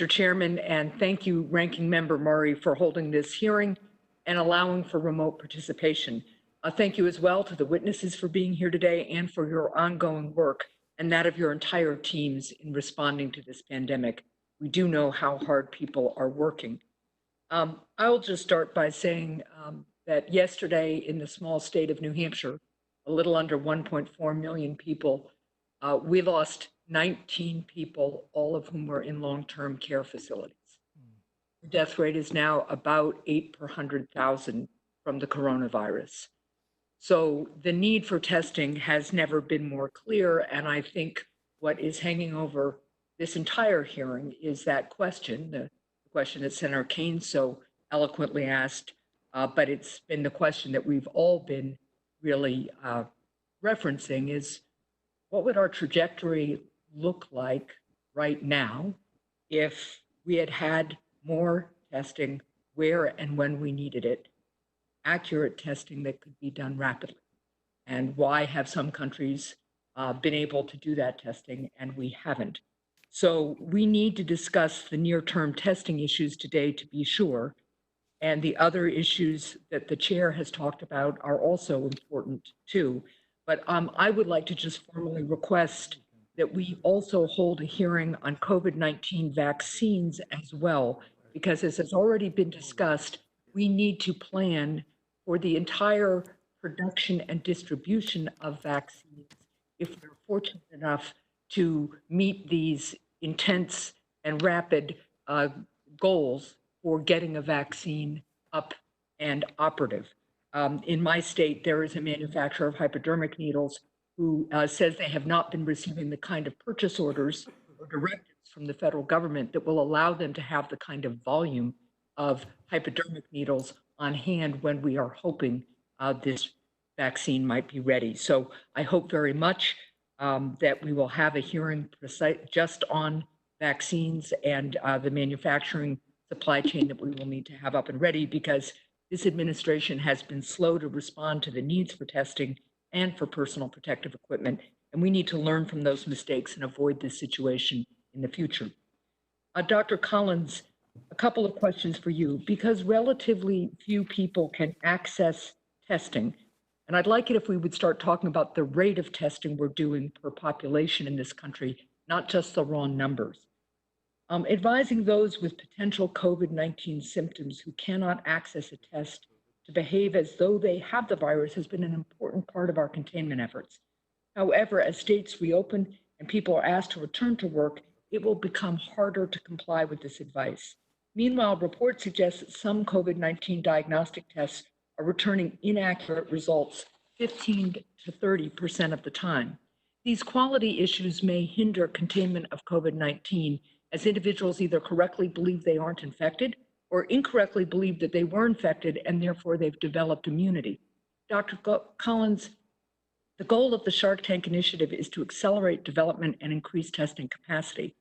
Mr. Chairman, and thank you, Ranking Member Murray, for holding this hearing and allowing for remote participation. Thank you as well to the witnesses for being here today and for your ongoing work and that of your entire teams in responding to this pandemic. We do know how hard people are working. I'll just start by saying that yesterday in the small state of New Hampshire, a little under 1.4 million people, we lost 19 people, all of whom were in long-term care facilities. The death rate is now about 8 per 100,000 from the coronavirus. So the need for testing has never been more clear, and I think what is hanging over this entire hearing is that question, the question that Senator Kane so eloquently asked, but it's been the question that we've all been really referencing is, what would our trajectory look like right now if we had had more testing where and when we needed it, accurate testing that could be done rapidly? And why have some countries been able to do that testing and we haven't? So we need to discuss the near-term testing issues today, to be sure. And the other issues that the chair has talked about are also important too. But I would like to just formally request that we also hold a hearing on COVID-19 vaccines as well, because as has already been discussed, we need to plan for the entire production and distribution of vaccines if we're fortunate enough to meet these intense and rapid goals for getting a vaccine up and operative. In my state, there is a manufacturer of hypodermic needles who says they have not been receiving the kind of purchase orders or directives from the federal government that will allow them to have the kind of volume of hypodermic needles on hand when we are hoping this vaccine might be ready. So I hope very much that we will have a hearing just on vaccines and the manufacturing supply chain that we will need to have up and ready, because this administration has been slow to respond to the needs for testing and for personal protective equipment, and we need to learn from those mistakes and avoid this situation in the future. Dr. Collins, a couple of questions for you, because relatively few people can access testing. And I'd like it if we would start talking about the rate of testing we're doing per population in this country, not just the raw numbers. Advising those with potential COVID-19 symptoms who cannot access a test to behave as though they have the virus has been an important part of our containment efforts. However, as states reopen and people are asked to return to work, it will become harder to comply with this advice. Meanwhile, reports suggest that some COVID-19 diagnostic tests are returning inaccurate results 15 to 30% of the time. These quality issues may hinder containment of COVID-19 as individuals either correctly believe they aren't infected or incorrectly believe that they were infected and therefore they've developed immunity. Dr. Collins, the goal of the Shark Tank Initiative is to accelerate development and increase testing capacity.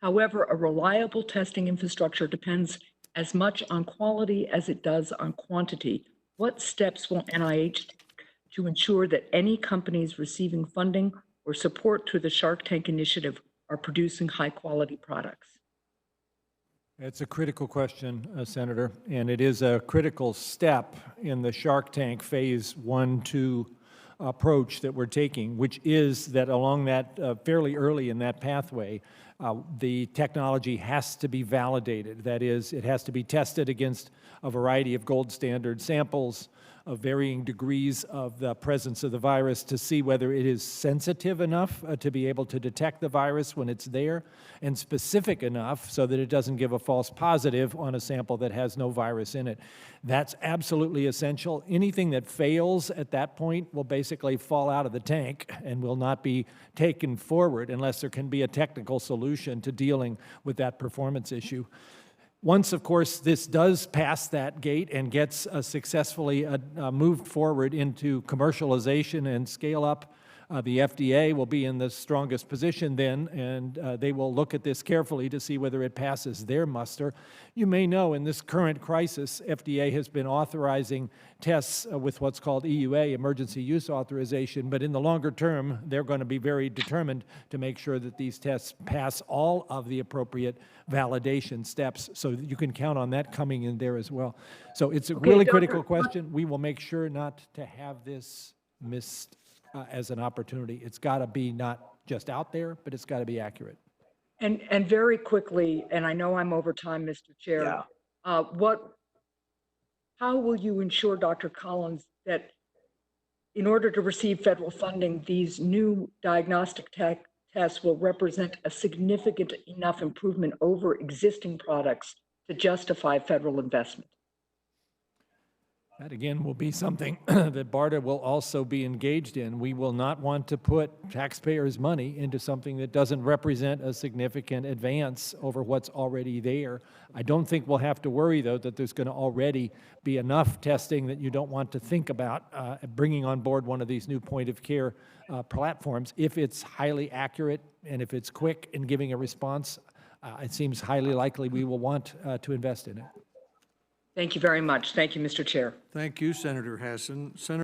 However, a reliable testing infrastructure depends as much on quality as it does on quantity. What steps will NIH take to ensure that any companies receiving funding or support through the Shark Tank Initiative are producing high quality products? It's a critical question, Senator, and it is a critical step in the Shark Tank phase 1-2 approach that we're taking, which is that along that fairly early in that pathway, the technology has to be validated. That is, it has to be tested against a variety of gold standard samples of varying degrees of the presence of the virus to see whether it is sensitive enough to be able to detect the virus when it's there, and specific enough so that it doesn't give a false positive on a sample that has no virus in it. That's absolutely essential. Anything that fails at that point will basically fall out of the tank and will not be taken forward unless there can be a technical solution to dealing with that performance issue. Once, of course, this does pass that gate and gets successfully moved forward into commercialization and scale up The FDA will be in the strongest position then, and they will look at this carefully to see whether it passes their muster. You may know in this current crisis, FDA has been authorizing tests with what's called EUA, Emergency Use Authorization, but in the longer term, they're going to be very determined to make sure that these tests pass all of the appropriate validation steps, so that you can count on that coming in there as well. So it's a really critical question. We will make sure not to have this missed as an opportunity. It's got to be not just out there, but it's got to be accurate. And very quickly, and I know I'm over time, Mr. Chair, how will you ensure, Dr. Collins, that in order to receive federal funding, these new diagnostic tests will represent a significant enough improvement over existing products to justify federal investment? That, again, will be something that BARDA will also be engaged in. We will not want to put taxpayers' money into something that doesn't represent a significant advance over what's already there. I don't think we'll have to worry, though, that there's going to already be enough testing that you don't want to think about bringing on board one of these new point-of-care platforms. If it's highly accurate and if it's quick in giving a response, it seems highly likely we will want to invest in it. Thank you very much. Thank you, Mr. Chair. Thank you, Senator Hassan.